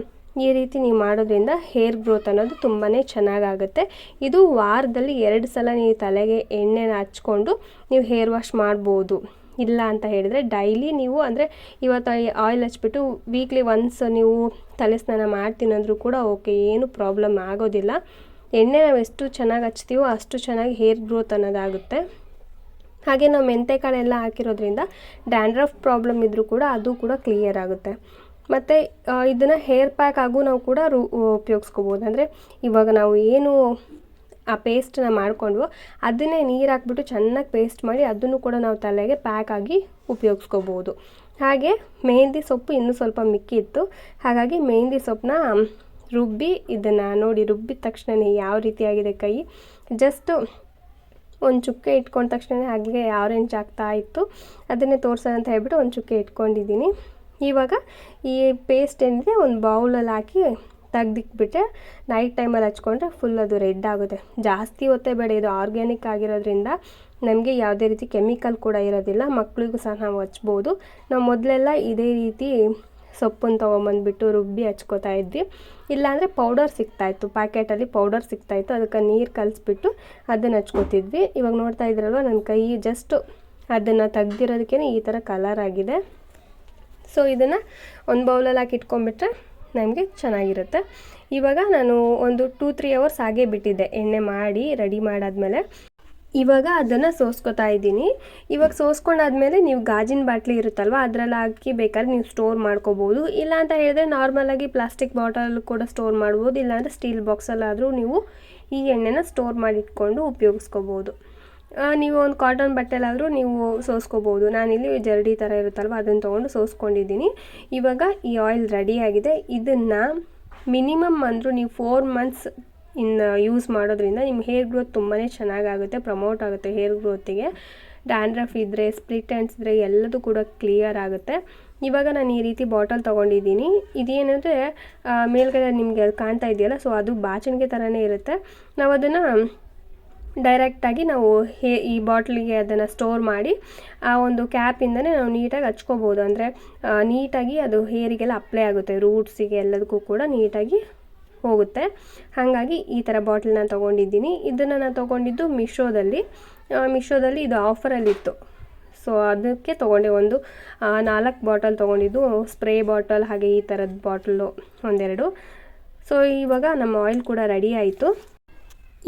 ಈ ರೀತಿ ನೀವು ಮಾಡೋದ್ರಿಂದ ಹೇರ್ ಗ್ರೋತ್ ಅನ್ನೋದು ತುಂಬಾ ಚೆನ್ನಾಗಾಗುತ್ತೆ. ಇದು ವಾರದಲ್ಲಿ 2 ಸಲ ನೀವು ತಲೆಗೆ ಎಣ್ಣೆನ ಹಚ್ಕೊಂಡು ನೀವು ಹೇರ್ ವಾಶ್ ಮಾಡ್ಬೋದು. ಇಲ್ಲ ಅಂತ ಹೇಳಿದರೆ ಡೈಲಿ ನೀವು ಅಂದರೆ ಇವತ್ತು ಆಯಿಲ್ ಹಚ್ಬಿಟ್ಟು ವೀಕ್ಲಿ ಒನ್ಸ್ ನೀವು ತಲೆ ಸ್ನಾನ ಮಾಡ್ತೀನಂದ್ರೂ ಕೂಡ ಓಕೆ, ಏನು ಪ್ರಾಬ್ಲಮ್ ಆಗೋದಿಲ್ಲ. ಎಣ್ಣೆ ನಾವು ಎಷ್ಟು ಚೆನ್ನಾಗಿ ಹಚ್ತೀವೋ ಅಷ್ಟು ಚೆನ್ನಾಗಿ ಹೇರ್ ಗ್ರೋತ್ ಅನ್ನೋದಾಗುತ್ತೆ. ಹಾಗೆ ನಾವು ಮೆಂತೆಕಾಳೆಲ್ಲ ಹಾಕಿರೋದ್ರಿಂದ ಡ್ಯಾಂಡ್ರಫ್ ಪ್ರಾಬ್ಲಮ್ ಇದ್ದರೂ ಕೂಡ ಅದು ಕೂಡ ಕ್ಲಿಯರ್ ಆಗುತ್ತೆ. ಮತ್ತು ಇದನ್ನು ಹೇರ್ ಪ್ಯಾಕ್ ಆಗೂ ನಾವು ಕೂಡ ಉಪಯೋಗಿಸ್ಕೋಬೋದು. ಅಂದರೆ ಇವಾಗ ನಾವು ಏನು ಆ ಪೇಸ್ಟನ್ನ ಮಾಡಿಕೊಂಡ್ವೋ ಅದನ್ನೇ ನೀರು ಹಾಕ್ಬಿಟ್ಟು ಚೆನ್ನಾಗಿ ಪೇಸ್ಟ್ ಮಾಡಿ ಅದನ್ನು ಕೂಡ ನಾವು ತಲೆಗೆ ಪ್ಯಾಕ್ ಆಗಿ ಉಪಯೋಗಿಸ್ಕೋಬೋದು. ಹಾಗೆ ಮೆಹಂದಿ ಸೊಪ್ಪು ಇನ್ನೂ ಸ್ವಲ್ಪ ಮಿಕ್ಕಿತ್ತು, ಹಾಗಾಗಿ ಮೆಹಂದಿ ಸೊಪ್ಪನ್ನ ರುಬ್ಬಿ ಇದನ್ನು ನೋಡಿ ರುಬ್ಬಿದ ತಕ್ಷಣವೇ ಯಾವ ರೀತಿಯಾಗಿದೆ ಕೈ, ಜಸ್ಟು ಒಂದು ಚುಕ್ಕೆ ಇಟ್ಕೊಂಡ ತಕ್ಷಣ ಹಾಗೆ ಆರೆಂಜ್ ಆಗ್ತಾ ಇತ್ತು. ಅದನ್ನೇ ತೋರಿಸೋಣ ಅಂತ ಹೇಳ್ಬಿಟ್ಟು ಒಂದು ಚುಕ್ಕೆ ಇಟ್ಕೊಂಡಿದ್ದೀನಿ. ಇವಾಗ ಈ ಪೇಸ್ಟ್ ಏನಿದೆ ಒಂದು ಬೌಲಲ್ಲಿ ಹಾಕಿ ತೆಗ್ದಿಕ್ಬಿಟ್ಟೆ ನೈಟ್ ಟೈಮಲ್ಲಿ ಹಚ್ಕೊಂಡ್ರೆ ಫುಲ್ ಅದು ರೆಡ್ ಆಗುತ್ತೆ. ಜಾಸ್ತಿ ಹೊತ್ತೇ ಬೇಡ, ಇದು ಆರ್ಗ್ಯಾನಿಕ್ ಆಗಿರೋದ್ರಿಂದ ನಮಗೆ ಯಾವುದೇ ರೀತಿ ಕೆಮಿಕಲ್ ಕೂಡ ಇರೋದಿಲ್ಲ. ಮಕ್ಕಳಿಗೂ ಸಹ ನಾವು ಹಚ್ಬೋದು. ನಾವು ಮೊದಲೆಲ್ಲ ಇದೇ ರೀತಿ ಸೊಪ್ಪನ್ನು ತೊಗೊಂಬಂದುಬಿಟ್ಟು ರುಬ್ಬಿ ಹಚ್ಕೋತಾ ಇದ್ವಿ. ಇಲ್ಲಾಂದರೆ ಪೌಡರ್ ಸಿಗ್ತಾಯಿತ್ತು, ಪ್ಯಾಕೆಟಲ್ಲಿ ಪೌಡರ್ ಸಿಗ್ತಾಯಿತ್ತು, ಅದಕ್ಕೆ ನೀರು ಕಲಿಸ್ಬಿಟ್ಟು ಅದನ್ನು ಹಚ್ಕೋತಿದ್ವಿ. ಇವಾಗ ನೋಡ್ತಾ ಇದ್ರಲ್ವ ನನ್ನ ಕೈ ಜಸ್ಟ್ ಅದನ್ನು ತೆಗ್ದಿರೋದಕ್ಕೇ ಈ ಥರ ಕಲರ್ ಆಗಿದೆ. ಸೊ ಇದನ್ನು ಒಂದು ಬೌಲಲ್ಲಿ ಹಾಕಿ ಇಟ್ಕೊಂಡ್ಬಿಟ್ರೆ ನಮಗೆ ಚೆನ್ನಾಗಿರುತ್ತೆ. ಇವಾಗ ನಾನು ಒಂದು 2-3 ಅವರ್ಸ್ ಹಾಗೇ ಬಿಟ್ಟಿದ್ದೆ ಎಣ್ಣೆ ಮಾಡಿ ರೆಡಿ ಮಾಡಾದ್ಮೇಲೆ. ಇವಾಗ ಅದನ್ನು ಸೋಸ್ಕೊತಾ ಇದ್ದೀನಿ. ಇವಾಗ ಸೋಸ್ಕೊಂಡಾದ್ಮೇಲೆ ನೀವು ಗಾಜಿನ ಬಾಟ್ಲಿ ಇರುತ್ತಲ್ವ ಅದರಲ್ಲಿ ಹಾಕಿ ಬೇಕಾದ್ರೆ ನೀವು ಸ್ಟೋರ್ ಮಾಡ್ಕೋಬೋದು. ಇಲ್ಲ ಅಂತ ಹೇಳಿದ್ರೆ ನಾರ್ಮಲಾಗಿ ಪ್ಲಾಸ್ಟಿಕ್ ಬಾಟಲ್ ಕೂಡ ಸ್ಟೋರ್ ಮಾಡ್ಬೋದು. ಇಲ್ಲಾಂದರೆ ಸ್ಟೀಲ್ ಬಾಕ್ಸಲ್ಲಾದರೂ ನೀವು ಈ ಎಣ್ಣೆನ ಸ್ಟೋರ್ ಮಾಡಿಟ್ಕೊಂಡು ಉಪಯೋಗಿಸ್ಕೋಬೋದು. ನೀವು ಒಂದು ಕಾಟನ್ ಬಟ್ಟೆಲಾದರೂ ನೀವು ಸೋಸ್ಕೋಬೋದು. ನಾನಿಲ್ಲಿ ಜರಡಿ ಥರ ಇರುತ್ತಲ್ವ ಅದನ್ನು ತೊಗೊಂಡು ಸೋಸ್ಕೊಂಡಿದ್ದೀನಿ. ಇವಾಗ ಈ ಆಯಿಲ್ ರೆಡಿಯಾಗಿದೆ. ಇದನ್ನು ಮಿನಿಮಮ್ ಅಂದರೂ ನೀವು 4 ಮಂತ್ಸ್ ಯೂಸ್ ಮಾಡೋದ್ರಿಂದ ನಿಮ್ಮ ಹೇರ್ ಗ್ರೋತ್ ತುಂಬಾ ಚೆನ್ನಾಗಾಗುತ್ತೆ, ಪ್ರಮೋಟ್ ಆಗುತ್ತೆ ಹೇರ್ ಗ್ರೋತಿಗೆ. ಡ್ಯಾಂಡ್ರಫ್ ಇದ್ದರೆ, ಸ್ಪ್ಲಿಟ್ ಎಂಡ್ಸ್ ಇದ್ದರೆ ಎಲ್ಲದೂ ಕೂಡ ಕ್ಲಿಯರ್ ಆಗುತ್ತೆ. ಇವಾಗ ನಾನು ಈ ರೀತಿ ಬಾಟಲ್ ತೊಗೊಂಡಿದ್ದೀನಿ. ಇದೇನಂದರೆ ಮೇಲ್ಗಡೆ ನಿಮಗೆ ಕಾಣ್ತಾ ಇದೆಯಲ್ಲ, ಸೊ ಅದು ಬಾಚಣಿಗೆ ಥರನೇ ಇರುತ್ತೆ. ನಾವು ಅದನ್ನು ಡೈರೆಕ್ಟಾಗಿ ನಾವು ಈ ಬಾಟ್ಲಿಗೆ ಅದನ್ನು ಸ್ಟೋರ್ ಮಾಡಿ ಆ ಒಂದು ಕ್ಯಾಪಿಂದನೇ ನಾವು ನೀಟಾಗಿ ಹಚ್ಕೋಬೋದು. ಅಂದರೆ ನೀಟಾಗಿ ಅದು ಹೇರಿಗೆಲ್ಲ ಅಪ್ಲೈ ಆಗುತ್ತೆ, ರೂಟ್ಸಿಗೆ ಎಲ್ಲದಕ್ಕೂ ಕೂಡ ನೀಟಾಗಿ ಹೋಗುತ್ತೆ. ಹಾಗಾಗಿ ಈ ಥರ ಬಾಟ್ಲನ್ನ ತೊಗೊಂಡಿದ್ದೀನಿ. ಇದನ್ನು ನಾನು ತೊಗೊಂಡಿದ್ದು ಮಿಶೋದಲ್ಲಿ ಇದು ಆಫರಲ್ಲಿತ್ತು. ಸೊ ಅದಕ್ಕೆ ತೊಗೊಂಡೆ. ಒಂದು 4 ಬಾಟಲ್ ತೊಗೊಂಡಿದ್ದು, ಸ್ಪ್ರೇ ಬಾಟಲ್ ಹಾಗೆ ಈ ಥರದ ಬಾಟಲು ಒಂದೆರಡು. ಸೊ ಇವಾಗ ನಮ್ಮ ಆಯಿಲ್ ಕೂಡ ರೆಡಿ ಆಯಿತು.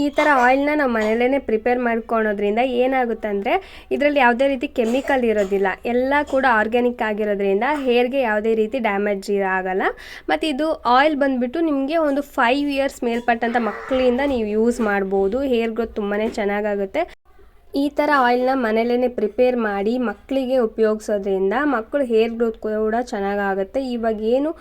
ಈ ಥರ ಆಯಿಲ್ನ ನಾವು ಮನೆಯಲ್ಲೇ ಪ್ರಿಪೇರ್ ಮಾಡ್ಕೊಳೋದ್ರಿಂದ ಏನಾಗುತ್ತೆ ಅಂದರೆ ಇದರಲ್ಲಿ ಯಾವುದೇ ರೀತಿ ಕೆಮಿಕಲ್ ಇರೋದಿಲ್ಲ, ಎಲ್ಲ ಕೂಡ ಆರ್ಗ್ಯಾನಿಕ್ ಆಗಿರೋದ್ರಿಂದ ಹೇರ್ಗೆ ಯಾವುದೇ ರೀತಿ ಡ್ಯಾಮೇಜ್ ಆಗಲ್ಲ. ಮತ್ತು ಇದು ಆಯಿಲ್ ಬಂದುಬಿಟ್ಟು ನಿಮಗೆ ಒಂದು 5 ಇಯರ್ಸ್ ಮೇಲ್ಪಟ್ಟಂಥ ಮಕ್ಕಳಿಂದ ನೀವು ಯೂಸ್ ಮಾಡ್ಬೋದು. ಹೇರ್ ಗ್ರೋತ್ ತುಂಬಾ ಚೆನ್ನಾಗಾಗುತ್ತೆ. ಈ ಥರ ಆಯಿಲ್ನ ಮನೆಯಲ್ಲೇ ಪ್ರಿಪೇರ್ ಮಾಡಿ ಮಕ್ಕಳಿಗೆ ಉಪಯೋಗಿಸೋದ್ರಿಂದ ಮಕ್ಕಳು ಹೇರ್ ಗ್ರೋತ್ ಕೂಡ ಚೆನ್ನಾಗಾಗುತ್ತೆ. ಇವಾಗ ಏನು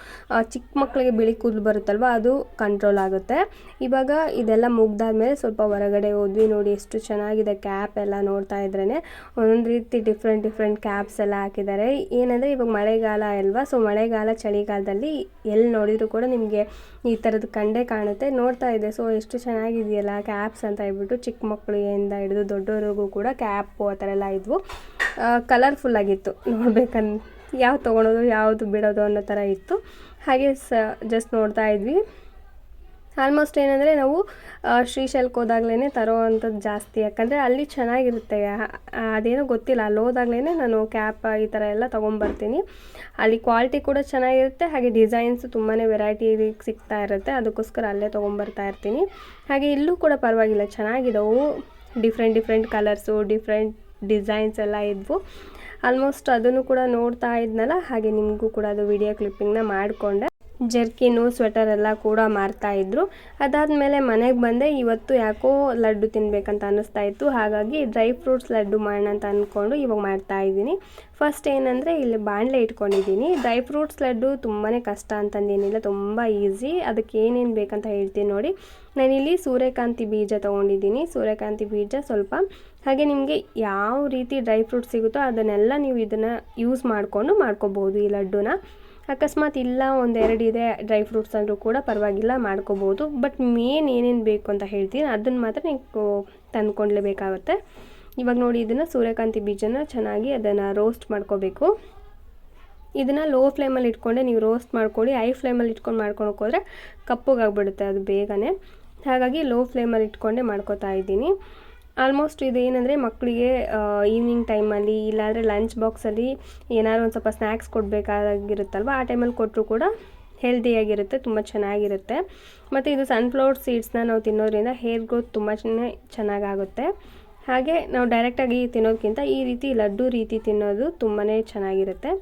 ಚಿಕ್ಕ ಮಕ್ಕಳಿಗೆ ಬಿಳಿ ಕೂದಲು ಬರುತ್ತಲ್ವ, ಅದು ಕಂಟ್ರೋಲ್ ಆಗುತ್ತೆ. ಇವಾಗ ಇದೆಲ್ಲ ಮುಗ್ದಾದ್ಮೇಲೆ ಸ್ವಲ್ಪ ಹೊರಗಡೆ ಹೋದ್ವಿ. ನೋಡಿ ಎಷ್ಟು ಚೆನ್ನಾಗಿದೆ ಕ್ಯಾಪ್ ಎಲ್ಲ, ನೋಡ್ತಾ ಇದ್ರೇ ಒಂದೊಂದು ರೀತಿ ಡಿಫ್ರೆಂಟ್ ಕ್ಯಾಪ್ಸ್ ಎಲ್ಲ ಹಾಕಿದ್ದಾರೆ. ಏನಂದರೆ ಇವಾಗ ಮಳೆಗಾಲ ಅಲ್ವಾ, ಸೊ ಮಳೆಗಾಲ ಚಳಿಗಾಲದಲ್ಲಿ ಎಲ್ಲಿ ನೋಡಿದರೂ ಕೂಡ ನಿಮಗೆ ಈ ಥರದ್ದು ಕಂಡೇ ಕಾಣುತ್ತೆ. ನೋಡ್ತಾ ಇದೆ, ಸೊ ಎಷ್ಟು ಚೆನ್ನಾಗಿದೆಯಲ್ಲ ಕ್ಯಾಪ್ಸ್ ಅಂತ ಹೇಳ್ಬಿಟ್ಟು. ಚಿಕ್ಕ ಮಕ್ಕಳಿಂದ ಹಿಡಿದು ದೊಡ್ಡವರು ಕೂಡ ಕ್ಯಾಪು ಆ ಥರ ಎಲ್ಲ ಇದ್ವು. ಕಲರ್ಫುಲ್ಲಾಗಿತ್ತು, ಯಾವ್ದು ತೊಗೊಳೋದು ಯಾವುದು ಬಿಡೋದು ಅನ್ನೋ ಥರ ಇತ್ತು. ಹಾಗೆ ಜಸ್ಟ್ ನೋಡ್ತಾ ಇದ್ವಿ. ಆಲ್ಮೋಸ್ಟ್ ಏನಂದರೆ ನಾವು ಶ್ರೀಶೈಲಕ್ಕೆ ಹೋದಾಗ್ಲೇ ತರೋ ಅಂಥದ್ದು ಜಾಸ್ತಿ, ಯಾಕಂದರೆ ಅಲ್ಲಿ ಚೆನ್ನಾಗಿರುತ್ತೆ. ಅದೇನೋ ಗೊತ್ತಿಲ್ಲ, ಅಲ್ಲಿ ಹೋದಾಗ್ಲೇ ನಾನು ಕ್ಯಾಪ್ ಈ ಥರ ಎಲ್ಲ ತೊಗೊಂಬರ್ತೀನಿ. ಅಲ್ಲಿ ಕ್ವಾಲಿಟಿ ಕೂಡ ಚೆನ್ನಾಗಿರುತ್ತೆ, ಹಾಗೆ ಡಿಸೈನ್ಸ್ ತುಂಬಾ ವೆರೈಟಿ ಸಿಗ್ತಾ ಇರುತ್ತೆ. ಅದಕ್ಕೋಸ್ಕರ ಅಲ್ಲೇ ತೊಗೊಂಬರ್ತಾ ಇರ್ತೀನಿ. ಹಾಗೆ ಇಲ್ಲೂ ಕೂಡ ಪರವಾಗಿಲ್ಲ, ಚೆನ್ನಾಗಿದ್ದವು. ಡಿಫ್ರೆಂಟ್ ಕಲರ್ಸು, ಡಿಫ್ರೆಂಟ್ ಡಿಸೈನ್ಸ್ ಎಲ್ಲ ಇದ್ವು. ಆಲ್ಮೋಸ್ಟ್ ಅದನ್ನು ಕೂಡ ನೋಡ್ತಾ ಇದ್ನಲ್ಲ, ಹಾಗೆ ನಿಮಗೂ ಕೂಡ ಅದು ವಿಡಿಯೋ ಕ್ಲಿಪ್ಪಿಂಗ್ನ ಮಾಡಿಕೊಂಡೆ. ಜರ್ಕಿನು, ಸ್ವೆಟರ್ ಎಲ್ಲ ಕೂಡ ಮಾರ್ತಾಯಿದ್ರು. ಅದಾದಮೇಲೆ ಮನೆಗೆ ಬಂದೆ. ಇವತ್ತು ಯಾಕೋ ಲಡ್ಡು ತಿನ್ನಬೇಕಂತ ಅನ್ನಿಸ್ತಾ ಇತ್ತು, ಹಾಗಾಗಿ ಡ್ರೈ ಫ್ರೂಟ್ಸ್ ಲಡ್ಡು ಮಾಡೋಣ ಅಂತ ಅಂದ್ಕೊಂಡು ಇವಾಗ ಮಾಡ್ತಾಯಿದ್ದೀನಿ. ಫಸ್ಟ್ ಏನಂದರೆ ಇಲ್ಲಿ ಬಾಣಲೆ ಇಟ್ಕೊಂಡಿದ್ದೀನಿ. ಡ್ರೈ ಫ್ರೂಟ್ಸ್ ಲಡ್ಡು ತುಂಬಾ ಕಷ್ಟ ಅಂತಂದೇನಿಲ್ಲ, ತುಂಬ ಈಸಿ. ಅದಕ್ಕೆ ಏನೇನು ಬೇಕಂತ ಹೇಳ್ತೀನಿ ನೋಡಿ. ನಾನಿಲ್ಲಿ ಸೂರ್ಯಕಾಂತಿ ಬೀಜ ತೊಗೊಂಡಿದ್ದೀನಿ. ಸೂರ್ಯಕಾಂತಿ ಬೀಜ ಸ್ವಲ್ಪ, ಹಾಗೆ ನಿಮಗೆ ಯಾವ ರೀತಿ ಡ್ರೈ ಫ್ರೂಟ್ಸ್ ಸಿಗುತ್ತೋ ಅದನ್ನೆಲ್ಲ ನೀವು ಇದನ್ನು ಯೂಸ್ ಮಾಡ್ಕೋಬೋದು ಈ ಲಡ್ಡುನ. ಅಕಸ್ಮಾತ್ ಇಲ್ಲ ಒಂದೆರಡು ಇದೆ ಡ್ರೈ ಫ್ರೂಟ್ಸ್ ಅಂದರೂ ಕೂಡ ಪರವಾಗಿಲ್ಲ, ಮಾಡ್ಕೋಬೋದು. ಬಟ್ ಮೇನ್ ಏನೇನು ಬೇಕು ಅಂತ ಹೇಳ್ತೀನಿ, ಅದನ್ನು ಮಾತ್ರ ನೀವು ತಂದ್ಕೊಳ್ಲೇಬೇಕಾಗುತ್ತೆ. ಇವಾಗ ನೋಡಿ, ಇದನ್ನು ಸೂರ್ಯಕಾಂತಿ ಬೀಜನ ಚೆನ್ನಾಗಿ ಅದನ್ನು ರೋಸ್ಟ್ ಮಾಡ್ಕೋಬೇಕು. ಇದನ್ನು ಲೋ ಫ್ಲೇಮಲ್ಲಿ ಇಟ್ಕೊಂಡೆ ನೀವು ರೋಸ್ಟ್ ಮಾಡ್ಕೊಳ್ಳಿ. ಹೈ ಫ್ಲೇಮಲ್ಲಿ ಇಟ್ಕೊಂಡು ಮಾಡ್ಕೊಳಕ್ಕೆ ಹೋದರೆ ಕಪ್ಪಗಾಗ್ಬಿಡುತ್ತೆ ಅದು ಬೇಗನೆ. ಹಾಗಾಗಿ ಲೋ ಫ್ಲೇಮಲ್ಲಿ ಇಟ್ಕೊಂಡೆ ಮಾಡ್ಕೋತಾ ಇದ್ದೀನಿ. ಆಲ್ಮೋಸ್ಟ್ ಇದೇನೆಂದರೆ ಮಕ್ಕಳಿಗೆ ಈವ್ನಿಂಗ್ ಟೈಮಲ್ಲಿ ಇಲ್ಲಾಂದರೆ ಲಂಚ್ ಬಾಕ್ಸಲ್ಲಿ ಏನಾದ್ರು ಒಂದು ಸ್ವಲ್ಪ ಸ್ನ್ಯಾಕ್ಸ್ ಕೊಡಬೇಕಾಗಿರುತ್ತಲ್ವ, ಆ ಟೈಮಲ್ಲಿ ಕೊಟ್ಟರು ಕೂಡ ಹೆಲ್ದಿಯಾಗಿರುತ್ತೆ, ತುಂಬ ಚೆನ್ನಾಗಿರುತ್ತೆ. ಮತ್ತು ಇದು ಸನ್ಫ್ಲವರ್ ಸೀಡ್ಸ್ನ ನಾವು ತಿನ್ನೋದ್ರಿಂದ ಹೇರ್ ಗ್ರೋತ್ ತುಂಬ ಚೆನ್ನಾಗಾಗುತ್ತೆ. ಹಾಗೆ ನಾವು ಡೈರೆಕ್ಟಾಗಿ ತಿನ್ನೋದಕ್ಕಿಂತ ಈ ರೀತಿ ಲಡ್ಡು ರೀತಿ ತಿನ್ನೋದು ತುಂಬಾ ಚೆನ್ನಾಗಿರುತ್ತೆ.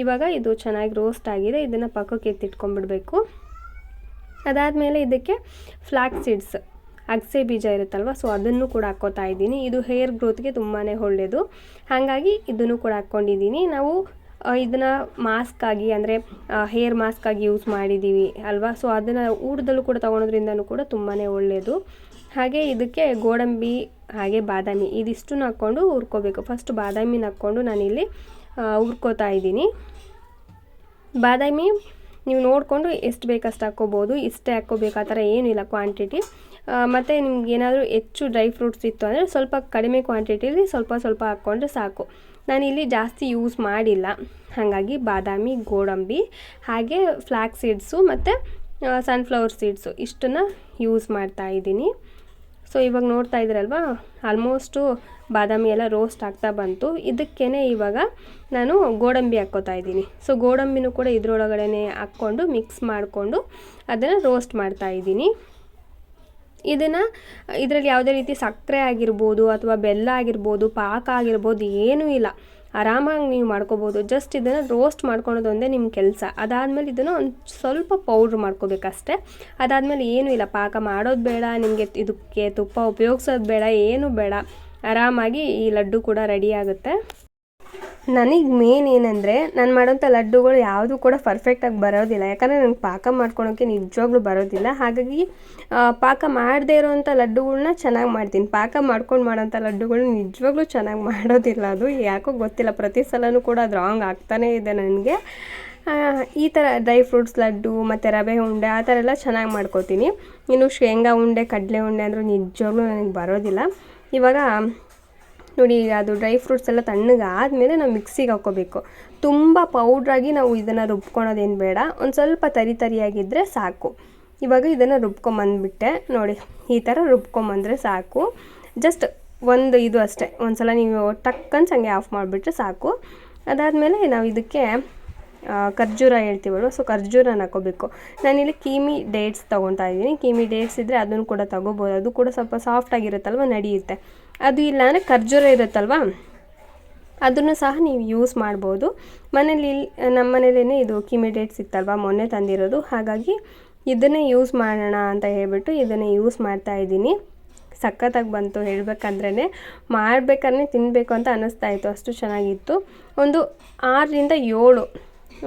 ಇವಾಗ ಇದು ಚೆನ್ನಾಗಿ ರೋಸ್ಟ್ ಆಗಿದೆ, ಇದನ್ನು ಪಕ್ಕಕ್ಕೆ ಎತ್ತಿಟ್ಕೊಂಡ್ಬಿಡ್ಬೇಕು. ಅದಾದಮೇಲೆ ಇದಕ್ಕೆ ಫ್ಲ್ಯಾಕ್ಸ್ ಸೀಡ್ಸ್, ಅಗಸೆ ಬೀಜ ಇರುತ್ತಲ್ವ, ಸೊ ಅದನ್ನು ಕೂಡ ಹಾಕ್ಕೋತಾ ಇದ್ದೀನಿ. ಇದು ಹೇರ್ ಗ್ರೋತ್ಗೆ ತುಂಬಾ ಒಳ್ಳೆಯದು, ಹಾಗಾಗಿ ಇದನ್ನು ಕೂಡ ಹಾಕ್ಕೊಂಡಿದ್ದೀನಿ. ನಾವು ಇದನ್ನು ಮಾಸ್ಕಾಗಿ, ಅಂದರೆ ಹೇರ್ ಮಾಸ್ಕಾಗಿ ಯೂಸ್ ಮಾಡಿದ್ದೀವಿ ಅಲ್ವಾ, ಸೊ ಅದನ್ನು ಊಟದಲ್ಲೂ ಕೂಡ ತೊಗೊಳೋದ್ರಿಂದನೂ ಕೂಡ ತುಂಬಾ ಒಳ್ಳೆಯದು. ಹಾಗೆ ಇದಕ್ಕೆ ಗೋಡಂಬಿ ಹಾಗೆ ಬಾದಾಮಿ ಇದಿಷ್ಟನ್ನು ಹಾಕ್ಕೊಂಡು ಹುರ್ಕೋಬೇಕು. ಫಸ್ಟ್ ಬಾದಾಮಿನ ಹಾಕ್ಕೊಂಡು ನಾನಿಲ್ಲಿ ಹುರ್ಕೋತಾ ಇದ್ದೀನಿ. ಬಾದಾಮಿ ನೀವು ನೋಡಿಕೊಂಡು ಎಷ್ಟು ಬೇಕಷ್ಟು ಹಾಕ್ಕೋಬೋದು, ಇಷ್ಟೇ ಹಾಕ್ಕೋಬೇಕು ಆ ಥರ ಏನಿಲ್ಲ ಕ್ವಾಂಟಿಟಿ. ಮತ್ತು ನಿಮ್ಗೆ ಏನಾದರೂ ಹೆಚ್ಚು ಡ್ರೈ ಫ್ರೂಟ್ಸ್ ಇತ್ತು ಅಂದರೆ ಸ್ವಲ್ಪ ಕಡಿಮೆ ಕ್ವಾಂಟಿಟಿಲಿ ಸ್ವಲ್ಪ ಹಾಕ್ಕೊಂಡ್ರೆ ಸಾಕು. ನಾನಿಲ್ಲಿ ಜಾಸ್ತಿ ಯೂಸ್ ಮಾಡಿಲ್ಲ, ಹಾಗಾಗಿ ಬಾದಾಮಿ, ಗೋಡಂಬಿ ಹಾಗೆ ಫ್ಲ್ಯಾಕ್ಸ್ ಸೀಡ್ಸು ಮತ್ತು ಸನ್ಫ್ಲವರ್ ಸೀಡ್ಸು ಇಷ್ಟನ್ನು ಯೂಸ್ ಮಾಡ್ತಾಯಿದ್ದೀನಿ. ಸೊ ಇವಾಗ ನೋಡ್ತಾ ಇದ್ದೀರಲ್ವಾ, ಆಲ್ಮೋಸ್ಟು ಬಾದಾಮಿ ಎಲ್ಲ ರೋಸ್ಟ್ ಆಗ್ತಾ ಬಂತು. ಇದಕ್ಕೇ ಇವಾಗ ನಾನು ಗೋಡಂಬಿ ಹಾಕ್ಕೋತಾ ಇದ್ದೀನಿ. ಸೊ ಗೋಡಂಬಿನೂ ಕೂಡ ಇದರೊಳಗಡೆ ಹಾಕ್ಕೊಂಡು ಮಿಕ್ಸ್ ಮಾಡಿಕೊಂಡು ಅದನ್ನು ರೋಸ್ಟ್ ಮಾಡ್ತಾಯಿದ್ದೀನಿ. ಇದರಲ್ಲಿ ಯಾವುದೇ ರೀತಿ ಸಕ್ಕರೆ ಆಗಿರ್ಬೋದು ಅಥವಾ ಬೆಲ್ಲ ಆಗಿರ್ಬೋದು, ಪಾಕ ಆಗಿರ್ಬೋದು, ಏನೂ ಇಲ್ಲ, ಆರಾಮಾಗಿ ನೀವು ಮಾಡ್ಕೋಬೋದು. ಜಸ್ಟ್ ಇದನ್ನು ರೋಸ್ಟ್ ಮಾಡ್ಕೊಳೋದು ಒಂದೇ ನಿಮ್ಮ ಕೆಲಸ. ಅದಾದಮೇಲೆ ಇದನ್ನು ಒಂದು ಸ್ವಲ್ಪ ಪೌಡ್ರ್ ಮಾಡ್ಕೋಬೇಕಷ್ಟೆ. ಅದಾದಮೇಲೆ ಏನೂ ಇಲ್ಲ, ಪಾಕ ಮಾಡೋದು ಬೇಡ, ನಿಮಗೆ ಇದಕ್ಕೆ ತುಪ್ಪ ಉಪಯೋಗಿಸೋದು ಬೇಡ, ಏನೂ ಬೇಡ, ಆರಾಮಾಗಿ ಈ ಲಡ್ಡು ಕೂಡ ರೆಡಿ ಆಗುತ್ತೆ. ನನಗೆ ಮೇನ್ ಏನಂದರೆ ನಾನು ಮಾಡೋಂಥ ಲಡ್ಡುಗಳು ಯಾವುದೂ ಕೂಡ ಪರ್ಫೆಕ್ಟಾಗಿ ಬರೋದಿಲ್ಲ, ಯಾಕಂದರೆ ನನಗೆ ಪಾಕ ಮಾಡ್ಕೊಳೋಕ್ಕೆ ನಿಜವಾಗ್ಲೂ ಬರೋದಿಲ್ಲ. ಹಾಗಾಗಿ ಪಾಕ ಮಾಡದೇ ಇರೋವಂಥ ಲಡ್ಡುಗಳ್ನ ಚೆನ್ನಾಗಿ ಮಾಡ್ತೀನಿ. ಪಾಕ ಮಾಡ್ಕೊಂಡು ಮಾಡೋಂಥ ಲಡ್ಡುಗಳು ನಿಜವಾಗ್ಲೂ ಚೆನ್ನಾಗಿ ಮಾಡೋದಿಲ್ಲ, ಅದು ಯಾಕೋ ಗೊತ್ತಿಲ್ಲ. ಪ್ರತಿ ಸಲವೂ ಕೂಡ ಅದು ರಾಂಗ್ ಆಗ್ತಾನೇ ಇದೆ ನನಗೆ. ಈ ಥರ ಡ್ರೈ ಫ್ರೂಟ್ಸ್ ಲಡ್ಡು ಮತ್ತು ರವೆ ಉಂಡೆ ಆ ಥರ ಎಲ್ಲ ಚೆನ್ನಾಗಿ ಮಾಡ್ಕೋತೀನಿ. ಇನ್ನು ಶೇಂಗಾ ಉಂಡೆ ಕಡಲೆ ಉಂಡೆ ಅಂದರೂ ನಿಜವಾಗ್ಲೂ ನನಗೆ ಬರೋದಿಲ್ಲ. ಇವಾಗ ನೋಡಿ ಅದು ಡ್ರೈ ಫ್ರೂಟ್ಸ್ ಎಲ್ಲ ತಣ್ಣಗೆ ಆದಮೇಲೆ ನಾವು ಮಿಕ್ಸಿಗೆ ಹಾಕ್ಕೋಬೇಕು. ತುಂಬ ಪೌಡ್ರಾಗಿ ನಾವು ಇದನ್ನು ರುಬ್ಕೊಳೋದೇನು ಬೇಡ, ಒಂದು ಸ್ವಲ್ಪ ತರಿಯಾಗಿದ್ದರೆ ಸಾಕು. ಇವಾಗ ಇದನ್ನು ರುಬ್ಕೊಂಬಂದುಬಿಟ್ಟೆ ನೋಡಿ, ಈ ಥರ ರುಬ್ಕೊಂಬಂದರೆ ಸಾಕು. ಜಸ್ಟ್ ಒಂದು ಇದು ಅಷ್ಟೇ, ಒಂದು ಸಲ ನೀವು ಟಕ್ಕನ್ಸ್ ಹಂಗೆ ಆಫ್ ಮಾಡಿಬಿಟ್ರೆ ಸಾಕು. ಅದಾದಮೇಲೆ ನಾವು ಇದಕ್ಕೆ ಖರ್ಜೂರ ಹೇಳ್ತೀವಲ್ವ, ಸೊ ಖರ್ಜೂರನ ಹಾಕೋಬೇಕು. ನಾನಿಲ್ಲಿ ಕೀಮಿ ಡೇಟ್ಸ್ ತೊಗೊತಾ ಇದ್ದೀನಿ. ಕೀಮಿ ಡೇಟ್ಸ್ ಇದ್ದರೆ ಅದನ್ನು ಕೂಡ ತೊಗೋಬೋದು, ಅದು ಕೂಡ ಸ್ವಲ್ಪ ಸಾಫ್ಟಾಗಿರುತ್ತಲ್ವ, ನಡೆಯುತ್ತೆ. ಅದು ಇಲ್ಲ ಅಂದರೆ ಖರ್ಜೂರ ಇರುತ್ತಲ್ವ, ಅದನ್ನು ಸಹ ನೀವು ಯೂಸ್ ಮಾಡ್ಬೋದು. ನಮ್ಮ ಮನೇಲೇ ಇದು ಕೀಮಿ ಡೇಟ್ಸ್ ಇತ್ತಲ್ವ, ಮೊನ್ನೆ ತಂದಿರೋದು, ಹಾಗಾಗಿ ಇದನ್ನೇ ಯೂಸ್ ಮಾಡೋಣ ಅಂತ ಹೇಳ್ಬಿಟ್ಟು ಇದನ್ನೇ ಯೂಸ್ ಮಾಡ್ತಾಯಿದ್ದೀನಿ. ಸಖತ್ತಾಗಿ ಬಂತು ಹೇಳ್ಬೇಕಂದ್ರೇ, ಮಾಡಬೇಕಾದ್ರೆ ತಿನ್ನಬೇಕು ಅಂತ ಅನ್ನಿಸ್ತಾಯಿತ್ತು, ಅಷ್ಟು ಚೆನ್ನಾಗಿತ್ತು. ಒಂದು 6ರಿಂದ 7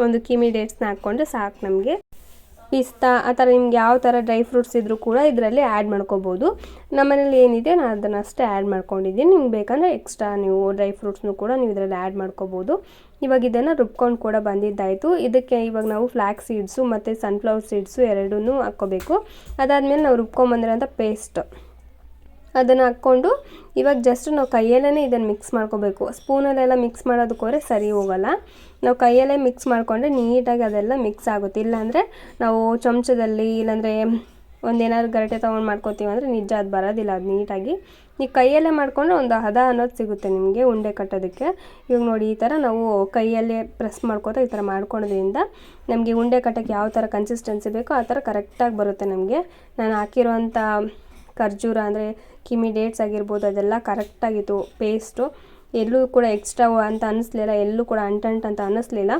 ಒಂದು ಕೀಮಿ ಡೇಟ್ಸ್ನ ಹಾಕ್ಕೊಂಡ್ರೆ ಸಾಕು ನಮಗೆ. ಪಿಸ್ತಾ ಆ ಥರ ನಿಮ್ಗೆ ಯಾವ ಥರ ಡ್ರೈ ಫ್ರೂಟ್ಸ್ ಇದ್ದರೂ ಕೂಡ ಇದರಲ್ಲಿ ಆ್ಯಡ್ ಮಾಡ್ಕೋಬೋದು. ನಮ್ಮನೇಲಿ ಏನಿದೆ ನಾನು ಅದನ್ನು ಅಷ್ಟೇ ಆ್ಯಡ್ ಮಾಡ್ಕೊಂಡಿದ್ದೀನಿ. ನಿಮ್ಗೆ ಬೇಕಂದರೆ ಎಕ್ಸ್ಟ್ರಾ ನೀವು ಡ್ರೈ ಫ್ರೂಟ್ಸ್ನು ಕೂಡ ನೀವು ಇದರಲ್ಲಿ ಆ್ಯಡ್ ಮಾಡ್ಕೋಬೋದು. ಇವಾಗ ಇದನ್ನು ರುಬ್ಕೊಂಡು ಕೂಡ ಬಂದಿದ್ದಾಯಿತು. ಇದಕ್ಕೆ ಇವಾಗ ನಾವು ಫ್ಲ್ಯಾಕ್ಸ್ ಸೀಡ್ಸು ಮತ್ತು ಸನ್ಫ್ಲವರ್ ಸೀಡ್ಸು ಎರಡನ್ನೂ ಹಾಕ್ಕೋಬೇಕು. ಅದಾದಮೇಲೆ ನಾವು ರುಬ್ಕೊಂಬಂದಿರೋಂಥ ಪೇಸ್ಟ್ ಅದನ್ನು ಹಾಕ್ಕೊಂಡು ಇವಾಗ ಜಸ್ಟ್ ನಾವು ಕೈಯಲ್ಲೇ ಇದನ್ನು ಮಿಕ್ಸ್ ಮಾಡ್ಕೋಬೇಕು. ಸ್ಪೂನಲ್ಲೆಲ್ಲ ಮಿಕ್ಸ್ ಮಾಡೋದಕ್ಕೋದ್ರೆ ಸರಿ ಹೋಗೋಲ್ಲ. ನಾವು ಕೈಯಲ್ಲೇ ಮಿಕ್ಸ್ ಮಾಡಿಕೊಂಡ್ರೆ ನೀಟಾಗಿ ಅದೆಲ್ಲ ಮಿಕ್ಸ್ ಆಗುತ್ತೆ. ಇಲ್ಲಾಂದರೆ ನಾವು ಚಮಚದಲ್ಲಿ ಇಲ್ಲಾಂದರೆ ಒಂದೇನಾದ್ರು ಗರಿಟೆ ತೊಗೊಂಡು ಮಾಡ್ಕೋತೀವಿ ಅಂದರೆ ನಿಜ ಅದು ಬರೋದಿಲ್ಲ ಅದು ನೀಟಾಗಿ. ನೀವು ಕೈಯಲ್ಲೇ ಮಾಡಿಕೊಂಡ್ರೆ ಒಂದು ಹದ ಅನ್ನೋದು ಸಿಗುತ್ತೆ ನಿಮಗೆ ಉಂಡೆ ಕಟ್ಟೋದಕ್ಕೆ. ಇವಾಗ ನೋಡಿ ಈ ಥರ ನಾವು ಕೈಯಲ್ಲೇ ಪ್ರೆಸ್ ಮಾಡ್ಕೋತಾ ಈ ಥರ ಮಾಡ್ಕೊಳೋದ್ರಿಂದ ನಮಗೆ ಉಂಡೆ ಕಟ್ಟೋಕ್ಕೆ ಯಾವ ಥರ ಕನ್ಸಿಸ್ಟೆನ್ಸಿ ಬೇಕೋ ಆ ಥರ ಕರೆಕ್ಟಾಗಿ ಬರುತ್ತೆ ನಮಗೆ. ನಾನು ಹಾಕಿರೋವಂಥ ಖರ್ಜೂರ ಅಂದರೆ ಕಿಮಿ ಡೇಟ್ಸ್ ಆಗಿರ್ಬೋದು, ಅದೆಲ್ಲ ಕರೆಕ್ಟಾಗಿತ್ತು ಪೇಸ್ಟು. ಎಲ್ಲೂ ಕೂಡ ಎಕ್ಸ್ಟ್ರಾ ಅಂತ ಅನ್ನಿಸ್ಲಿಲ್ಲ, ಎಲ್ಲೂ ಕೂಡ ಅಂಟಂಟು ಅಂತ ಅನ್ನಿಸ್ಲಿಲ್ಲ,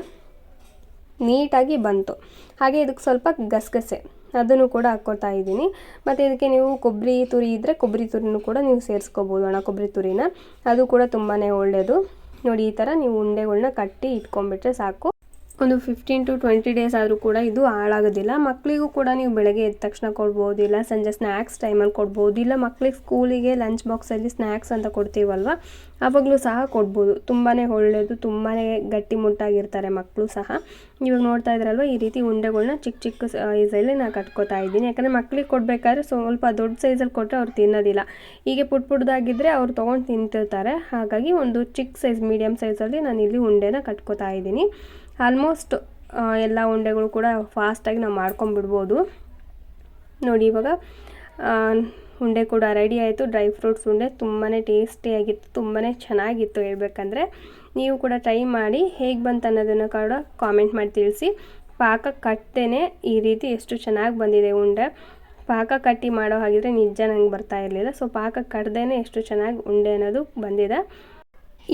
ನೀಟಾಗಿ ಬಂತು. ಹಾಗೆ ಇದಕ್ಕೆ ಸ್ವಲ್ಪ ಗಸಗಸೆ ಅದನ್ನು ಕೂಡ ಹಾಕ್ಕೊತಾ ಇದ್ದೀನಿ. ಮತ್ತು ಇದಕ್ಕೆ ನೀವು ಕೊಬ್ಬರಿ ತುರಿ ಇದ್ದರೆ ಕೊಬ್ಬರಿ ತುರಿನೂ ಕೂಡ ನೀವು ಸೇರಿಸ್ಕೋಬೋದು, ಒಣ ಕೊಬ್ಬರಿ ತುರಿನ, ಅದು ಕೂಡ ತುಂಬಾ ಒಳ್ಳೆಯದು. ನೋಡಿ ಈ ಥರ ನೀವು ಉಂಡೆಗಳ್ನ ಕಟ್ಟಿ ಇಟ್ಕೊಂಡ್ಬಿಟ್ರೆ ಸಾಕು. ಒಂದು 15 to 20 ಡೇಸ್ ಆದರೂ ಕೂಡ ಇದು ಹಾಳಾಗೋದಿಲ್ಲ. ಮಕ್ಕಳಿಗೂ ಕೂಡ ನೀವು ಬೆಳಗ್ಗೆ ಎದ್ದ ತಕ್ಷಣ ಕೊಡ್ಬೋದು, ಇಲ್ಲ ಸಂಜೆ ಸ್ನ್ಯಾಕ್ಸ್ ಟೈಮಲ್ಲಿ ಕೊಡ್ಬೋದು, ಇಲ್ಲ ಮಕ್ಕಳಿಗೆ ಸ್ಕೂಲಿಗೆ ಲಂಚ್ ಬಾಕ್ಸಲ್ಲಿ ಸ್ನ್ಯಾಕ್ಸ್ ಅಂತ ಕೊಡ್ತೀವಲ್ವ ಆವಾಗಲೂ ಸಹ ಕೊಡ್ಬೋದು. ತುಂಬಾ ಒಳ್ಳೆಯದು, ತುಂಬಾ ಗಟ್ಟಿಮುಟ್ಟಾಗಿರ್ತಾರೆ ಮಕ್ಕಳು ಸಹ. ಇವಾಗ ನೋಡ್ತಾ ಇದ್ರಲ್ವ ಈ ರೀತಿ ಉಂಡೆಗಳ್ನ ಚಿಕ್ಕ ಚಿಕ್ಕ ಸೈಜಲ್ಲಿ ನಾನು ಕಟ್ಕೋತಾ ಇದ್ದೀನಿ. ಯಾಕಂದರೆ ಮಕ್ಕಳಿಗೆ ಕೊಡಬೇಕಾದ್ರೆ ಸ್ವಲ್ಪ ದೊಡ್ಡ ಸೈಜಲ್ಲಿ ಕೊಟ್ಟರೆ ಅವ್ರು ತಿನ್ನೋದಿಲ್ಲ. ಹೀಗೆ ಪುಟ್ಟದಾಗಿದ್ದರೆ ಅವ್ರು ತೊಗೊಂಡು ತಿಂತಿರ್ತಾರೆ. ಹಾಗಾಗಿ ಒಂದು ಚಿಕ್ಕ ಸೈಜ್ ಮೀಡಿಯಮ್ ಸೈಜಲ್ಲಿ ನಾನು ಇಲ್ಲಿ ಉಂಡೆನ ಕಟ್ಕೋತಾ ಇದ್ದೀನಿ. ಆಲ್ಮೋಸ್ಟ್ ಎಲ್ಲ ಉಂಡೆಗಳು ಕೂಡ ಫಾಸ್ಟಾಗಿ ನಾವು ಮಾಡ್ಕೊಂಬಿಡ್ಬೋದು. ನೋಡಿ ಇವಾಗ ಉಂಡೆ ಕೂಡ ರೆಡಿ ಆಯಿತು. ಡ್ರೈ ಫ್ರೂಟ್ಸ್ ಉಂಡೆ ತುಂಬಾ ಟೇಸ್ಟಿಯಾಗಿತ್ತು, ತುಂಬಾ ಚೆನ್ನಾಗಿತ್ತು ಹೇಳ್ಬೇಕಂದ್ರೆ. ನೀವು ಕೂಡ ಟ್ರೈ ಮಾಡಿ, ಹೇಗೆ ಬಂತು ಅನ್ನೋದನ್ನು ಕೂಡ ಕಾಮೆಂಟ್ ಮಾಡಿ ತಿಳಿಸಿ. ಪಾಕ ಕಟ್ಟದೇನೆ ಈ ರೀತಿ ಎಷ್ಟು ಚೆನ್ನಾಗಿ ಬಂದಿದೆ ಉಂಡೆ. ಪಾಕ ಕಟ್ಟಿ ಮಾಡೋ ಹಾಗಿದ್ರೆ ನಿಜ ನಂಗೆ ಬರ್ತಾ ಇರಲಿಲ್ಲ. ಸೊ ಪಾಕ ಕಟ್ಟದೇನೆ ಎಷ್ಟು ಚೆನ್ನಾಗಿ ಉಂಡೆ ಅನ್ನೋದು ಬಂದಿದೆ.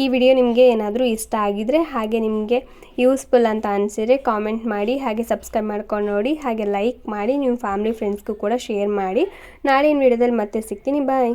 ಈ ವಿಡಿಯೋ ನಿಮಗೆ ಏನಾದರೂ ಇಷ್ಟ ಆಗಿದರೆ, ಹಾಗೆ ನಿಮಗೆ ಯೂಸ್ಫುಲ್ ಅಂತ ಅನಿಸಿದರೆ ಕಾಮೆಂಟ್ ಮಾಡಿ, ಹಾಗೆ ಸಬ್ಸ್ಕ್ರೈಬ್ ಮಾಡ್ಕೊಂಡು ನೋಡಿ, ಹಾಗೆ ಲೈಕ್ ಮಾಡಿ, ನಿಮ್ಮ ಫ್ಯಾಮಿಲಿ ಫ್ರೆಂಡ್ಸ್ಗೂ ಕೂಡ ಶೇರ್ ಮಾಡಿ. ನಾಳಿನ ವಿಡಿಯೋದಲ್ಲಿ ಮತ್ತೆ ಸಿಗ್ತೀನಿ. ಬಾಯ್.